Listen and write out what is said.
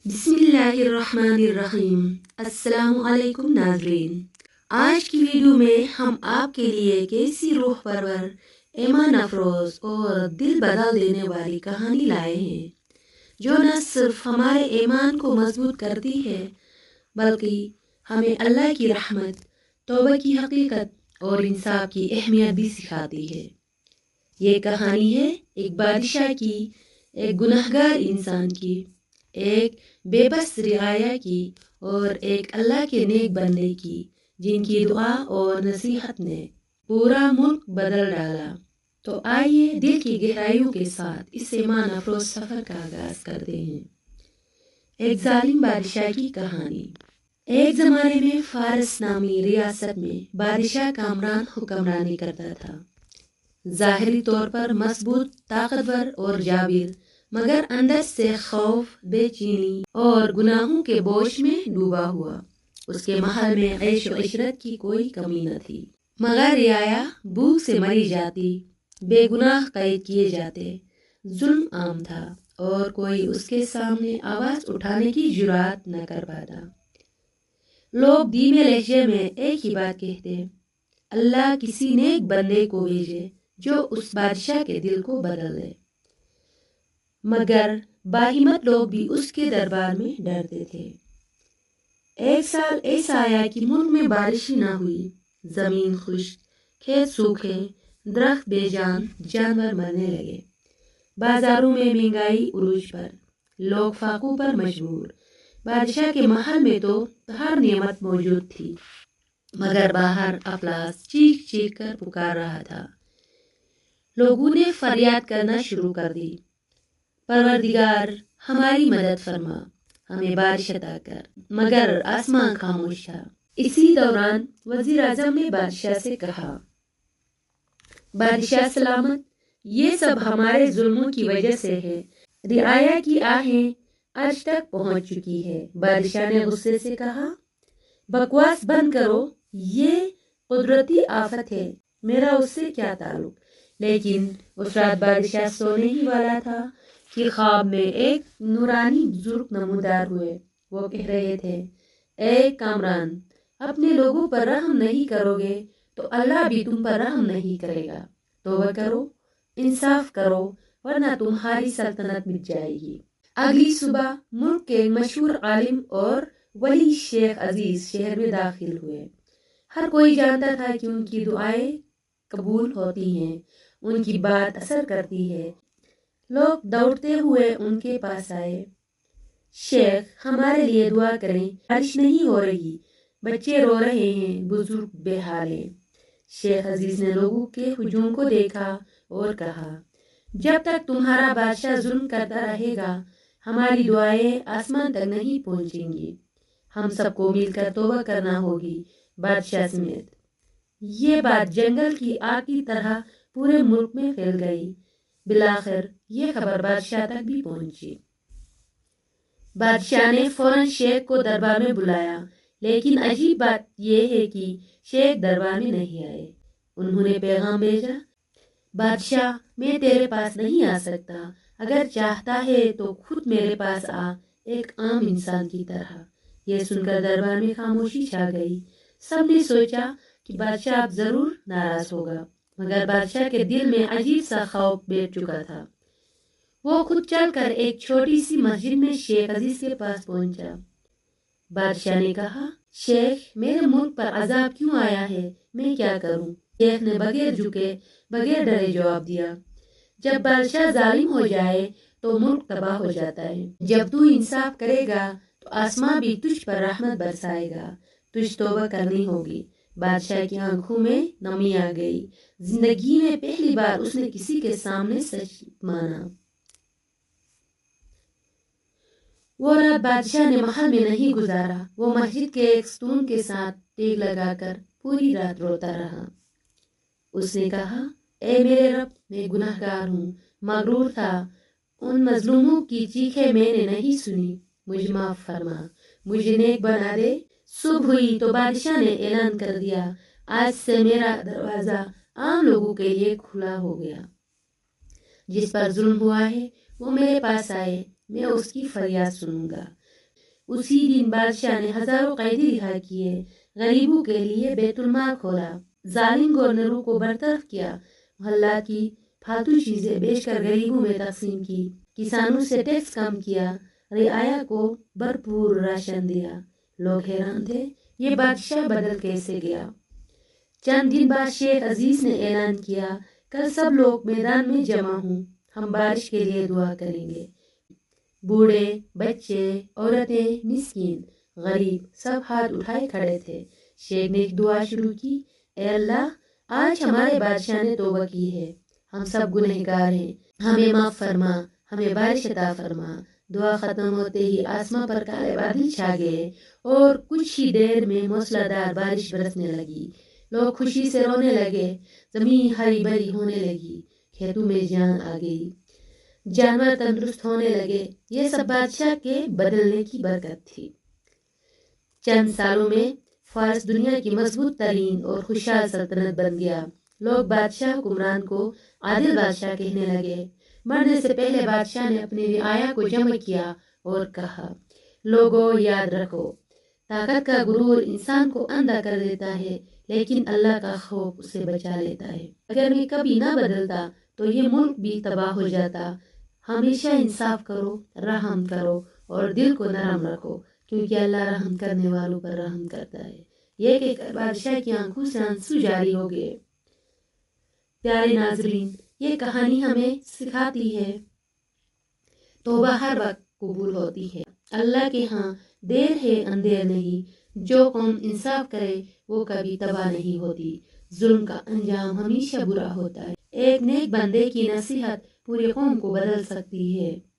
بسم اللہ الرحمن الرحیم۔ السلام علیکم ناظرین، آج کی ویڈیو میں ہم آپ کے لیے کیسی روح پرور، ایمان افروز اور دل بدل دینے والی کہانی لائے ہیں جو نہ صرف ہمارے ایمان کو مضبوط کرتی ہے بلکہ ہمیں اللہ کی رحمت، توبہ کی حقیقت اور انصاف کی اہمیت بھی سکھاتی ہے۔ یہ کہانی ہے ایک بادشاہ کی، ایک گنہگار انسان کی، ایک بے بس رعایا کی اور ایک اللہ کے نیک بندے کی، جن کی دعا اور نصیحت نے پورا ملک بدل ڈالا۔ تو آئیے دل کی گہرائیوں کے ساتھ اس ایمان افروز سفر کا آغاز کرتے ہیں۔ ایک ظالم بادشاہ کی کہانی۔ ایک زمانے میں فارس نامی ریاست میں بادشاہ کامران حکمرانی کرتا تھا۔ ظاہری طور پر مضبوط، طاقتور اور جابر، مگر اندر سے خوف، بے چینی اور گناہوں کے بوجھ میں ڈوبا ہوا۔ اس کے محل میں عیش و عشرت کی کوئی کمی نہ تھی، مگر رعایا بھوک سے مری جاتی، بے گناہ قید کیے جاتے، ظلم عام تھا اور کوئی اس کے سامنے آواز اٹھانے کی جرات نہ کر پاتا۔ لوگ دھیمے لہجے میں ایک ہی بات کہتے: اللہ کسی نیک بندے کو بھیجے جو اس بادشاہ کے دل کو بدل دے۔ مگر باہمت لوگ بھی اس کے دربار میں ڈرتے تھے۔ ایک سال ایسا آیا کہ ملک میں بارش ہی نہ ہوئی، زمین خشک، کھیت سوکھے، درخت بے جان، جانور مرنے لگے۔ بازاروں میں مہنگائی عروج پر، لوگ فاقوں پر مجبور۔ بادشاہ کے محل میں تو ہر نعمت موجود تھی، مگر باہر افلاس چیخ چیخ کر پکار رہا تھا۔ لوگوں نے فریاد کرنا شروع کر دی: پروردگار، ہماری مدد فرما، ہمیں بارش عطا کر۔ مگر آسمان خاموش تھا۔ اسی دوران وزیر اعظم نے بادشاہ سے کہا: بادشاہ سلامت، یہ سب ہمارے ظلموں کی وجہ سے ہے۔ رعایا کی آہیں آج تک پہنچ چکی ہے۔ بادشاہ نے غصے سے کہا: بکواس بند کرو، یہ قدرتی آفت ہے، میرا اس سے کیا تعلق؟ لیکن اس رات بادشاہ سونے ہی والا تھا کہ خواب میں ایک نورانی بزرگ نمودار ہوئے۔ وہ کہہ رہے تھے: اے کامران، اپنے لوگوں پر رحم نہیں کرو گے تو اللہ بھی تم پر رحم نہیں کرے گا۔ توبہ کرو، انصاف کرو، ورنہ تمہاری سلطنت مٹ جائے گی۔ اگلی صبح ملک کے مشہور عالم اور ولی شیخ عزیز شہر میں داخل ہوئے۔ ہر کوئی جانتا تھا کہ ان کی دعائیں قبول ہوتی ہیں، ان کی بات اثر کرتی ہے۔ لوگ دوڑتے ہوئے ان کے پاس آئے: شیخ، ہمارے لیے دعا کریں، بارش نہیں ہو رہی، بچے رو رہے ہیں، بزرگ بے حال ہیں۔ شیخ عزیز نے لوگوں کے ہجوم کو دیکھا اور کہا: جب تک تمہارا بادشاہ ظلم کرتا رہے گا، ہماری دعائیں آسمان تک نہیں پہنچیں گی۔ ہم سب کو مل کر توبہ کرنا ہوگی، بادشاہ سمیت۔ یہ بات جنگل کی آگ کی طرح پورے ملک میں پھیل گئی۔ بالآخر یہ خبر بادشاہ تک بھی پہنچی۔ بادشاہ نے فوراً شیخ کو دربار میں بلایا، لیکن عجیب بات یہ ہے کہ شیخ دربار میں نہیں آئے۔ انہوں نے پیغام بھیجا: بادشاہ، میں تیرے پاس نہیں آ سکتا، اگر چاہتا ہے تو خود میرے پاس آ، ایک عام انسان کی طرح۔ یہ سن کر دربار میں خاموشی چھا گئی۔ سب نے سوچا کہ بادشاہ اب ضرور ناراض ہوگا، مگر بادشاہ کے دل میں عجیب سا خوف بیٹھ چکا تھا۔ وہ خود چل کر ایک چھوٹی سی مسجد میں شیخ عزیز کے پاس پہنچا۔ بادشاہ نے کہا: شیخ، میرے ملک پر عذاب کیوں آیا ہے، میں کیا کروں؟ شیخ نے بغیر جھکے، بغیر ڈرے جواب دیا: جب بادشاہ ظالم ہو جائے تو ملک تباہ ہو جاتا ہے۔ جب تو انصاف کرے گا تو آسمان بھی تجھ پر رحمت برسائے گا۔ تجھ توبہ کرنی ہوگی۔ بادشاہ کی آنکھوں میں نمی آ گئی۔ زندگی میں پہلی بار اس نے کسی کے سامنے سچ مانا۔ وہ رات بادشاہ نے محل میں نہیں گزارا، وہ مسجد کے ایک ستون کے ساتھ ٹیک لگا کر پوری رات روتا رہا۔ اس نے کہا: اے میرے رب، میں گناہگار ہوں، مغرور تھا، ان مظلوموں کی چیخیں میں نے نہیں سنی، مجھے معاف فرما، مجھے نیک بنا دے۔ صبح ہوئی تو بادشاہ نے اعلان کر دیا: آج سے میرا دروازہ عام لوگوں کے لیے کھلا ہو گیا۔ جس پر ظلم ہوا ہے وہ میرے پاس آئے، میں اس کی فریاد سنوں گا۔ اسی دن بادشاہ نے ہزاروں قیدی رہا کیے، غریبوں کے لیے بیت المال کھولا، ظالم گورنروں کو برطرف کیا، محلہ کی فالتو چیزیں بیچ کر غریبوں میں تقسیم کی، کسانوں سے ٹیکس کم کیا، رعایا کو بھرپور راشن دیا۔ لوگ حیران تھے، یہ بادشاہ بدل کیسے گیا؟ چند دن بعد شیخ عزیز نے اعلان کیا، کل سب لوگ میدان میں جمع ہوں، ہم بارش کے لیے دعا کریں گے۔ بوڑھے، بچے، عورتیں، مسکین، غریب سب ہاتھ اٹھائے کھڑے تھے۔ شیخ نے دعا شروع کی، اے اللہ، آج ہمارے بادشاہ نے توبہ کی ہے، ہم سب گنہگار ہیں، ہمیں معاف فرما، ہمیں بارش عطا فرما۔ دعا ختم ہوتے ہی آسمان پر کالے بادل چھا گئے اور کچھ ہی دیر میں موسلادھار بارش برسنے لگی۔ لوگ خوشی سے رونے لگے، زمین ہری بھری ہونے لگی، کھیتوں میں جان آ گئی، جانور تندرست ہونے لگے۔ یہ سب بادشاہ کے بدلنے کی برکت تھی۔ چند سالوں میں فارس دنیا کی مضبوط ترین اور خوشحال سلطنت بن گیا۔ لوگ بادشاہ حکمران کو عادل بادشاہ کہنے لگے۔ مرنے سے پہلے بادشاہ نے اپنے رعایا کو جمع کیا اور کہا، لوگوں یاد رکھو، طاقت کا غرور انسان کو اندھا کر دیتا ہے، لیکن اللہ کا خوف اسے بچا لیتا ہے۔ اگر میں کبھی نہ بدلتا تو یہ ملک بھی تباہ ہو جاتا۔ ہمیشہ انصاف کرو، رحم کرو اور دل کو نرم رکھو، کیونکہ اللہ رحم کرنے والوں پر رحم کرتا ہے۔ یہ کہہ کر بادشاہ کی آنکھوں سے آنسو جاری ہو گئے۔ پیارے ناظرین، یہ کہانی ہمیں سکھاتی ہے توبہ ہر وقت قبول ہوتی ہے۔ اللہ کے ہاں دیر ہے اندھیر نہیں۔ جو قوم انصاف کرے وہ کبھی تباہ نہیں ہوتی۔ ظلم کا انجام ہمیشہ برا ہوتا ہے۔ ایک نیک بندے کی نصیحت پوری قوم کو بدل سکتی ہے۔